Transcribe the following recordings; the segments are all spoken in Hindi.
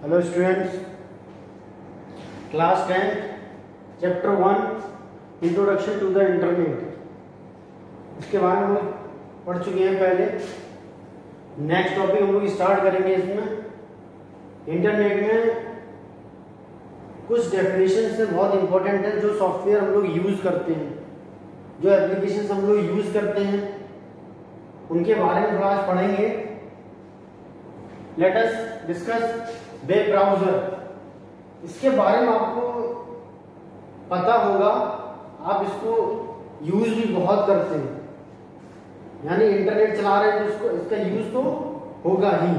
Hello students, class 10 chapter 1 introduction to the internet. इसके बारे में हम लोग पढ़ चुके हैं पहले। नेक्स्ट टॉपिक हम लोग स्टार्ट करेंगे। इसमें इंटरनेट में कुछ डेफिनेशन से बहुत इंपॉर्टेंट है जो सॉफ्टवेयर हम लोग यूज करते हैं, जो एप्लीकेशन हम लोग यूज करते हैं, उनके बारे में थोड़ा आज पढ़ेंगे। Let us discuss web browser. इसके बारे में आपको पता होगा, आप इसको यूज भी बहुत करते हैं, यानी इंटरनेट चला रहे हैं तो इसको इसका यूज तो होगा ही।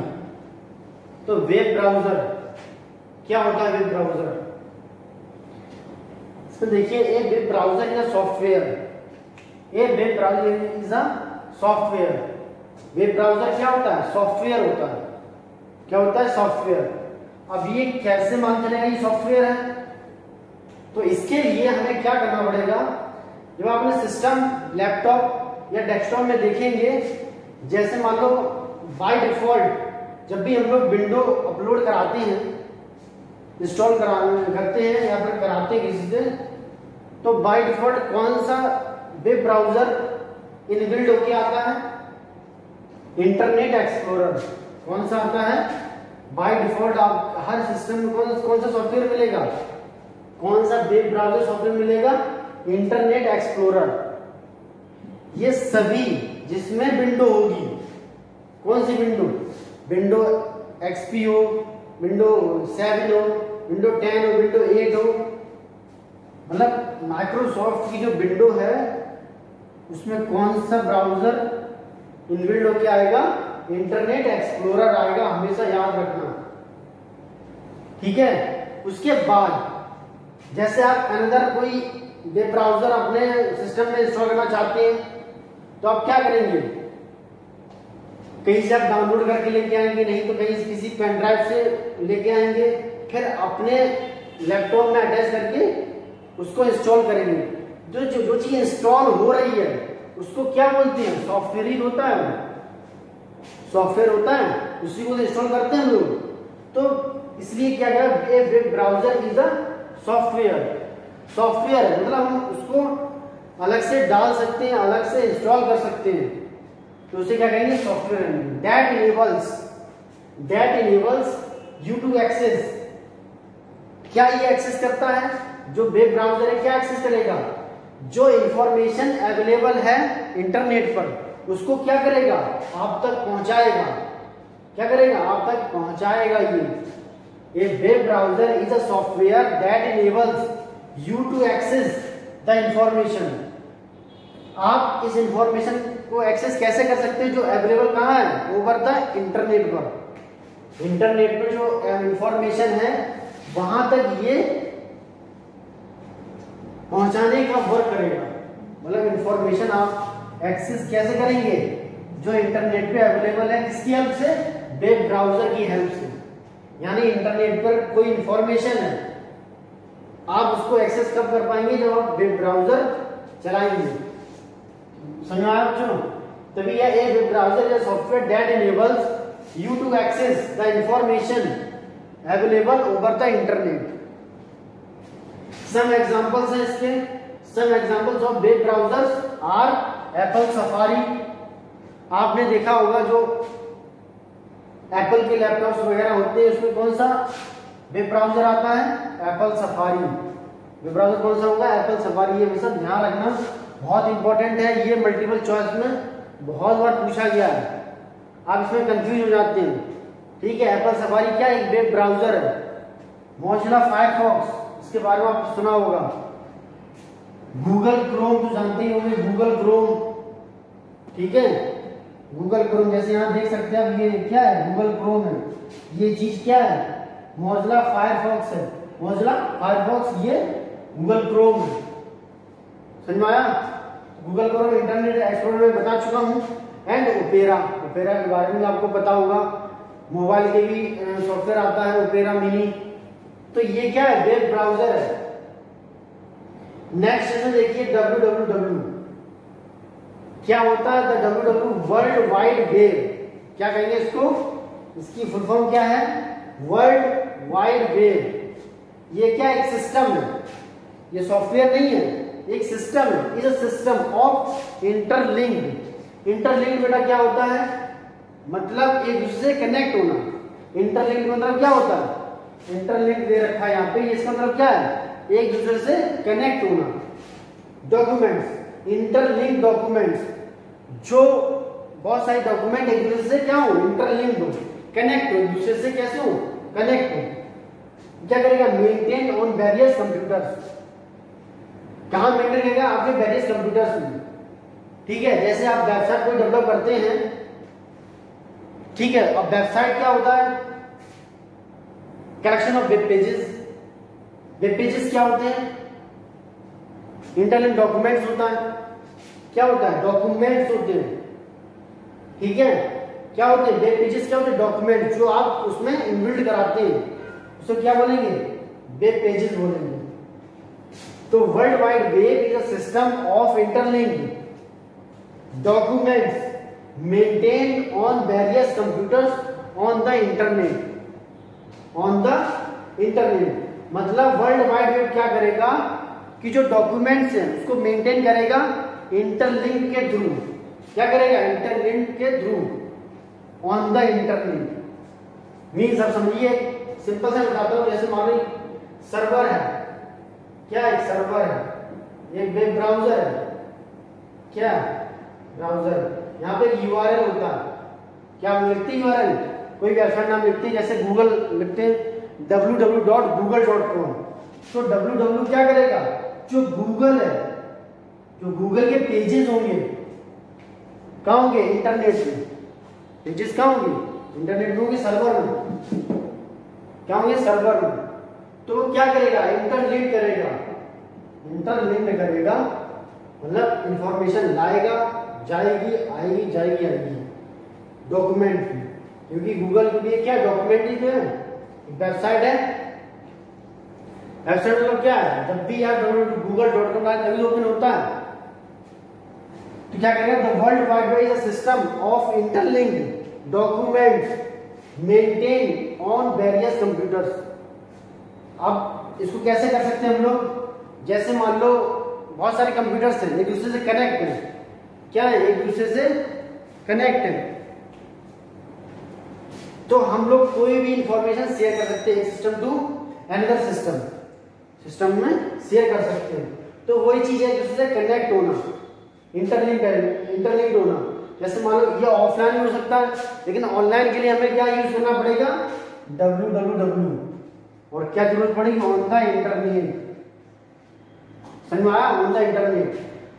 तो वेब ब्राउजर क्या होता है? वेब ब्राउजर इसमें देखिए, a web browser is a software. A web browser is a software. Web browser क्या होता है? सॉफ्टवेयर होता है। क्या होता है? सॉफ्टवेयर। अब ये कैसे मान चलेगा ये सॉफ्टवेयर है? तो इसके लिए हमें क्या करना पड़ेगा? जब आप अपने सिस्टम, लैपटॉप या डेस्कटॉप में देखेंगे, जैसे मान लो बाय डिफॉल्ट जब भी हम लोग विंडो अपलोड कराते हैं, इंस्टॉल करते हैं या फिर कराते हैं किसी से, तो बाय डिफॉल्ट कौन सा वेब ब्राउजर इनबिल्ड होके आता है? Internet explorer. कौन सा आता है? बाय डिफॉल्ट आप हर सिस्टम में कौन सा सॉफ्टवेयर मिलेगा? कौन सा वेब ब्राउजर सॉफ्टवेयर मिलेगा? Internet explorer. ये सभी जिसमें विंडो होगी, कौन सी विंडो? विंडो एक्सपी हो, विंडो 7 हो, विंडो 10 हो, विंडो 8 हो, मतलब माइक्रोसॉफ्ट की जो विंडो है उसमें कौन सा ब्राउजर इनबिल्ड होके आएगा? इंटरनेट एक्सप्लोरर आएगा। हमेशा याद रखना, ठीक है। उसके बाद जैसे आप अनदर कोई वेब ब्राउजर अपने सिस्टम में इंस्टॉल करना चाहते हैं, तो आप क्या करेंगे? कहीं से आप डाउनलोड करके लेके आएंगे, नहीं तो कहीं किसी पेन ड्राइव से लेके आएंगे, फिर अपने लैपटॉप में अटैच करके उसको इंस्टॉल करेंगे। जो चीज इंस्टॉल हो रही है उसको क्या बोलते हैं? सॉफ्टवेयर ही होता है। सॉफ्टवेयर होता है, उसी को इंस्टॉल करते हैं हम लोग। तो इसलिए क्या गया, ये web browser is a software. Software मतलब हम उसको अलग से डाल सकते हैं, अलग से इंस्टॉल कर सकते हैं, तो उसे क्या कहेंगे? Software. That enables you to access. क्या ये एक्सेस करता है? जो वेब ब्राउजर है क्या एक्सेस करेगा? जो इंफॉर्मेशन अवेलेबल है इंटरनेट पर उसको क्या करेगा? आप तक पहुंचाएगा। क्या करेगा? आप तक पहुंचाएगा। ये web browser is a software that enables you to access the information. आप इस इंफॉर्मेशन को एक्सेस कैसे कर सकते हैं? जो अवेलेबल कहां है? ओवर द इंटरनेट पर। इंटरनेट पर जो इंफॉर्मेशन है वहां तक ये पहुंचाने का वर्क करेगा। मतलब इंफॉर्मेशन आप एक्सेस कैसे करेंगे? जो इंटरनेट पे अवेलेबल है, किसकी हेल्प से? वेब ब्राउजर की हेल्प से। यानी इंटरनेट पर कोई इंफॉर्मेशन है, आप उसको एक्सेस कब कर पाएंगे? जब आप वेब ब्राउजर चलाएंगे। समझ आया बच्चों? तभी यह एक वेब ब्राउजर या software that enables you to access the information available over the internet. Some examples हैं इसके। Some examples of web browsers are Apple Safari. आपने देखा होगा जो एप्पल के लैपटॉप्स वगैरह होते हैं उसमें कौन सा वेब ब्राउजर आता है? Apple safari. वेब ब्राउजर कौन सा होगा? Apple safari. ये हमेशा ध्यान रखना, बहुत इंपॉर्टेंट है। ये मल्टीपल चॉइस में बहुत बार पूछा गया है, आप इसमें कंफ्यूज हो जाते हैं। ठीक है, एप्पल सफारी क्या? एक वेब ब्राउजर है। मोजिला फायरफॉक्स, इसके बारे में आपने सुना होगा। गूगल क्रोम तो जानते ही होंगे, गूगल क्रोम। ठीक है, गूगल क्रोम जैसे यहां देख सकते हैं आप, ये क्या है? गूगल क्रोम है। ये चीज क्या है? मोजिला फायरफॉक्स है। मोजिला फायरफॉक्स ये गूगल क्रोम है। समझ में आया? गूगल क्रोम इंटरनेट एक्सप्लोरर में बता चुका हूं। एंड ओपेरा, ओपेरा के बारे में आपको पता होगा। मोबाइल के भी सॉफ्टवेयर आता है, ओपेरा मिनी। तो ये क्या है? वेब ब्राउजर है। नेक्स्ट इसमें देखिए www। क्या होता है? The www world wide web. क्या कहेंगे इसको? इसकी फुल फॉर्म क्या है? वर्ल्ड वाइड वेब ये क्या एक सिस्टम है, ये सॉफ्टवेयर नहीं है, एक सिस्टम है। Is a system of interlinked. Interlinked बेटा क्या होता है, मतलब एक दूसरे से कनेक्ट होना। इंटरलिंक्ड मतलब क्या होता है, इंटरलिंक्ड दे रखा है यहाँ पे, इसका मतलब क्या है, एक दूसरे से कनेक्ट होना। डॉक्यूमेंट्स, इंटरलिंक्ड डॉक्यूमेंट्स, जो बहुत सारे डॉक्यूमेंट एक दूसरे से क्या हो, इंटरलिंक्ड हो, कनेक्ट हो, एक दूसरे से कैसे हो, कनेक्ट हो। क्या करेगा, मेंटेन ऑन वेरियस कंप्यूटर्स। कहां मेंटेन करेगा, आपके वेरियस कंप्यूटर्स में। ठीक है, जैसे आप वेबसाइट को डेवलप करते हैं, ठीक है, अब वेबसाइट क्या होता है, collection of web pages. Web pages क्या होते हैं, इंटरलिंक्ड डॉक्यूमेंट्स होता है। क्या होता है, डॉक्यूमेंट्स होते हैं। ठीक है, क्या होते हैं, वेब पेजेस क्या होते हैं, डॉक्यूमेंट जो आप उसमें इनबिल्ड कराते हैं, उसको क्या बोलेंगे, वेब पेजेस बोलेंगे। तो world wide web is a system of interlinked documents maintained on various computers on the internet. On the internet मतलब वर्ल्ड वाइड वेब क्या करेगा कि जो डॉक्यूमेंट्स हैं उसको मेंटेन करेगा इंटरलिंक के थ्रू। क्या करेगा, इंटरलिंक के through on the internet. Means आप समझिए, सिंपल से बताता हूं, जैसे मान लो सर्वर है, क्या एक सर्वर है, एक वेब ब्राउजर है, क्या ब्राउजर, यहाँ पे एक यूआरएल होता है। क्या हम लिखते हैं यूआरएल, कोई वेबसाइट नाम लिखते हैं, जैसे गूगल लिखते हैं www.google.com। तो www क्या करेगा, जो गूगल है, जो गूगल के पेजेस होंगे कहाँ होंगे, इंटरनेट में। पेजेस कहाँ होंगे, इंटरनेट में होंगे, सर्वर में। क्या होंगे, सर्वर में। तो वो क्या करेगा, इंटरलिंक करेगा। इंटरलिंक करेगा मतलब इंफॉर्मेशन लाएगा, जाएगी आएगी, जाएगी आएगी डॉक्यूमेंट में, क्योंकि गूगल के लिए क्या डॉक्यूमेंट ही तो है, वेबसाइट है। वेबसाइट मतलब क्या है, जब भी आप google.com तभी ओपन होता है। तो क्या करेगा, the world wide web is a system of interlinked documents maintain on various computers. अब इसको कैसे कर सकते हैं हम लोग, जैसे मान लो बहुत सारे कंप्यूटर्स हैं, एक दूसरे से कनेक्ट हैं। क्या है, एक दूसरे से कनेक्ट है, तो हम लोग कोई भी इंफॉर्मेशन शेयर कर सकते हैं system to another system, system में शेयर कर सकते हैं। तो वही चीज है, एक दूसरे से कनेक्ट होना, इंटरलिंक्ड होना। जैसे मान लो ये ऑफलाइन भी हो सकता है, लेकिन ऑनलाइन के लिए हमें क्या यूज करना पड़ेगा, www, और क्या जरूरत पड़ेगी, ऑन द इंटरनेट। समझ में आया, ऑन द इंटरनेट।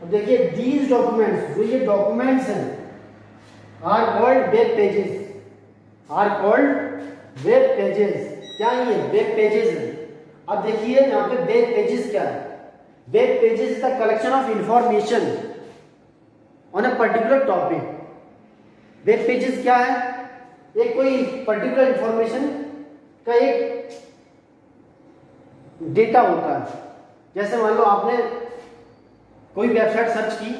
अब देखिए दीज डॉक्यूमेंट्स, जो ये डॉक्यूमेंट्स हैं, are called web pages, are called web pages. क्या ये वेब पेजेस है। अब देखिए यहाँ पे वेब पेजेस क्या है, web pages is the collection of information on a particular topic. Web pages क्या है, एक कोई पर्टिकुलर इंफॉर्मेशन का एक डेटा होता है। जैसे मान लो आपने कोई वेबसाइट सर्च की,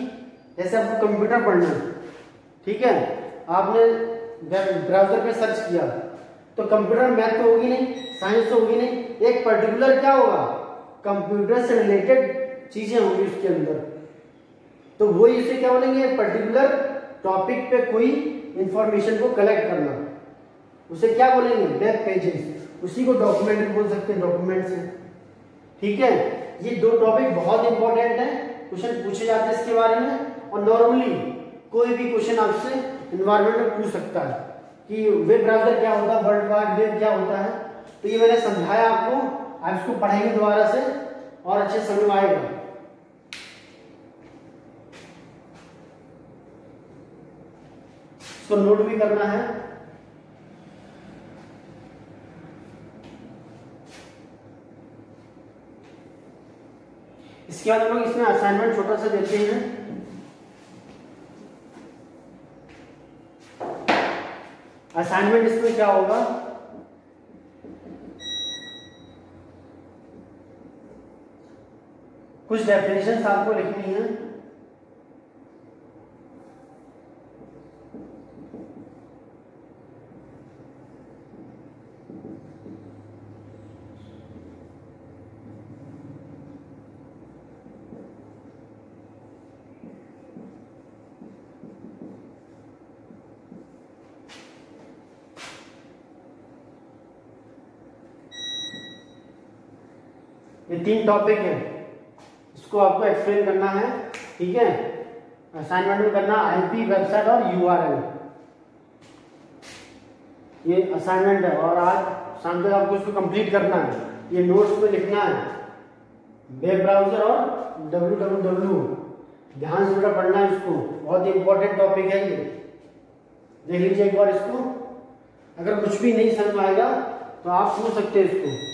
जैसे आपको कंप्यूटर पढ़ना है, ठीक है, आपने ब्राउजर पे सर्च किया, तो कंप्यूटर में मैथ तो होगी नहीं, साइंस तो होगी नहीं, एक पर्टिकुलर क्या होगा, कंप्यूटर से रिलेटेड चीजें होंगी उसके अंदर। तो वही इसे क्या बोलेंगे, पर्टिकुलर टॉपिक पे कोई इंफॉर्मेशन को कलेक्ट करना, उसे क्या बोलेंगे, वेब पेजेस। उसी को डॉक्यूमेंट बोल सकते हैं, डॉक्यूमेंट से। ठीक है, ये दो टॉपिक बहुत इंपॉर्टेंट है, क्वेश्चन पूछे जाते हैं इसके बारे में। और नॉर्मली कोई भी क्वेश्चन आपसे एनवायरमेंट में पूछ सकता है कि वेब ब्राउजर क्या होता है, वर्ल्ड वाइड वेब क्या होता है। तो ये मैंने समझाया आपको, आप इसको पढ़ेंगे दोबारा से और अच्छे समझ में आएगा। इसको नोट भी करना है। इसके बाद हम लोग इसमें असाइनमेंट छोटा सा देते हैं। असाइनमेंट इसमें क्या होगा, कुछ डेफिनेशंस आपको लिखनी है। ये 3 टॉपिक है, इसको आपको एक्सप्लेन करना है, ठीक है। असाइनमेंट में करना आईपी, वेबसाइट और यूआरएल, ये असाइनमेंट है और आज शाम तक आपको इसको कंप्लीट करना है। ये नोट्स में लिखना है, वेब ब्राउजर और www, ध्यान से बेटा पढ़ना है इसको, बहुत ही इंपॉर्टेंट टॉपिक है ये। देख लीजिए एक बार इसको, अगर कुछ भी नहीं समझ में आएगा तो आप पूछ सकते हैं इसको।